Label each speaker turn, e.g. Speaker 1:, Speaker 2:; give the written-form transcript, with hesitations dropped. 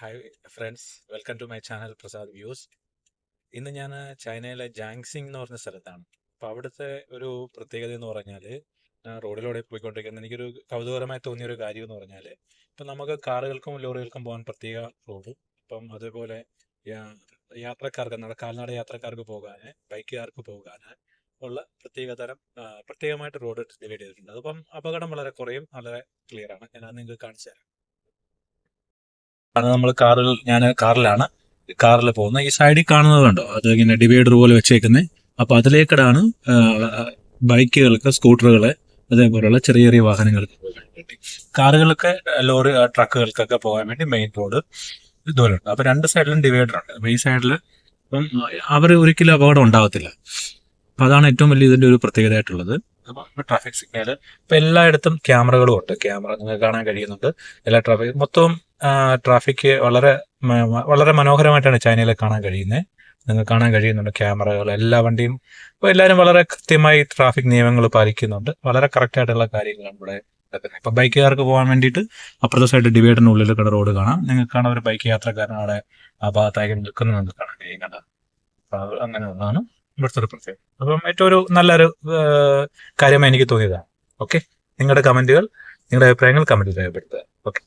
Speaker 1: Hi friends, welcome to my channel Prasad views. ഇന്ന് ഞാൻ ചൈനയിലെ ജാങ്സിങ് എന്ന് പറഞ്ഞ സ്ഥലത്താണ്. അപ്പോൾ അവിടുത്തെ ഒരു പ്രത്യേകത എന്ന് പറഞ്ഞാൽ, ഞാൻ റോഡിലൂടെ പോയിക്കൊണ്ടിരിക്കുന്ന എനിക്കൊരു കൗതുകരമായി തോന്നിയ ഒരു കാര്യം എന്ന് പറഞ്ഞാൽ, ഇപ്പം നമുക്ക് കാറുകൾക്കും ലോറികൾക്കും പോകാൻ പ്രത്യേക റോഡ്, ഇപ്പം അതേപോലെ യാത്രക്കാർക്ക് കാൽനട യാത്രക്കാർക്ക് പോകാൻ, ബൈക്കുകാർക്ക് പോകാൻ ഉള്ള പ്രത്യേകമായിട്ട് റോഡ് ഡിവൈഡ് ചെയ്തിട്ടുണ്ട്. അതിപ്പം അപകടം വളരെ കുറയും, വളരെ ക്ലിയർ ആണ്. ഞാൻ അത് നിങ്ങൾക്ക് കാണിച്ചു തരാം. അത് നമ്മൾ ഞാൻ കാറിലാണ് പോകുന്നത്. ഈ സൈഡിൽ കാണുന്നത് കണ്ടോ, അത് ഇങ്ങനെ ഡിവൈഡർ പോലെ വെച്ചേക്കുന്നത്. അപ്പൊ അതിലേക്കിടാണ് ബൈക്കുകൾക്ക്, സ്കൂട്ടറുകള്, അതേപോലെയുള്ള ചെറിയ ചെറിയ വാഹനങ്ങൾക്ക് പോകാൻ വേണ്ടി. കാറുകൾക്ക്, ലോറി, ട്രക്കുകൾക്കൊക്കെ പോകാൻ വേണ്ടി മെയിൻ റോഡ് ഇതുപോലുണ്ട്. അപ്പൊ രണ്ട് സൈഡിലും ഡിവൈഡർ ഉണ്ട്. അപ്പൊ ഈ സൈഡിൽ ഇപ്പം അവർ ഒരിക്കലും അപകടം ഉണ്ടാകത്തില്ല. അപ്പൊ അതാണ് ഏറ്റവും വലിയ ഇതിന്റെ ഒരു പ്രത്യേകതയായിട്ടുള്ളത്. ട്രാഫിക് സിഗ്നല് ഇപ്പൊ എല്ലായിടത്തും ക്യാമറകളും ഉണ്ട്. ക്യാമറ നിങ്ങൾക്ക് കാണാൻ കഴിയുന്നുണ്ട്. എല്ലാ മൊത്തവും ട്രാഫിക് വളരെ മനോഹരമായിട്ടാണ് ചൈനയിൽ കാണാൻ കഴിയുന്നത്. നിങ്ങൾക്ക് കാണാൻ കഴിയുന്നുണ്ട് ക്യാമറകൾ. എല്ലാ വണ്ടിയും ഇപ്പോൾ എല്ലാവരും വളരെ കൃത്യമായി ട്രാഫിക് നിയമങ്ങൾ പാലിക്കുന്നുണ്ട്. വളരെ കറക്റ്റ് ആയിട്ടുള്ള കാര്യങ്ങളാണ് ഇവിടെ നടക്കുന്നത്. ഇപ്പൊ ബൈക്കുകാർക്ക് പോകാൻ വേണ്ടിയിട്ട് അപ്പുറത്തെ സൈഡ് ഡിവൈഡറിനുള്ളിൽ കണ്ട റോഡ് കാണാം. നിങ്ങൾക്ക് കാണാൻ ഒരു ബൈക്ക് യാത്രക്കാരൻ അവിടെ ആ ഭാഗത്തായി നിൽക്കുന്നത് നിങ്ങൾക്ക് കാണാൻ കഴിയും. കണ്ട അങ്ങനെ ഒന്നാണ് ഇവിടുത്തെ ഒരു പ്രത്യേകത. അപ്പം ഏറ്റവും ഒരു നല്ലൊരു കാര്യമായി എനിക്ക് തോന്നിയതാണ്. ഓക്കെ, നിങ്ങളുടെ അഭിപ്രായങ്ങൾ കമന്റിൽ രേഖപ്പെടുത്തുക. ഓക്കെ.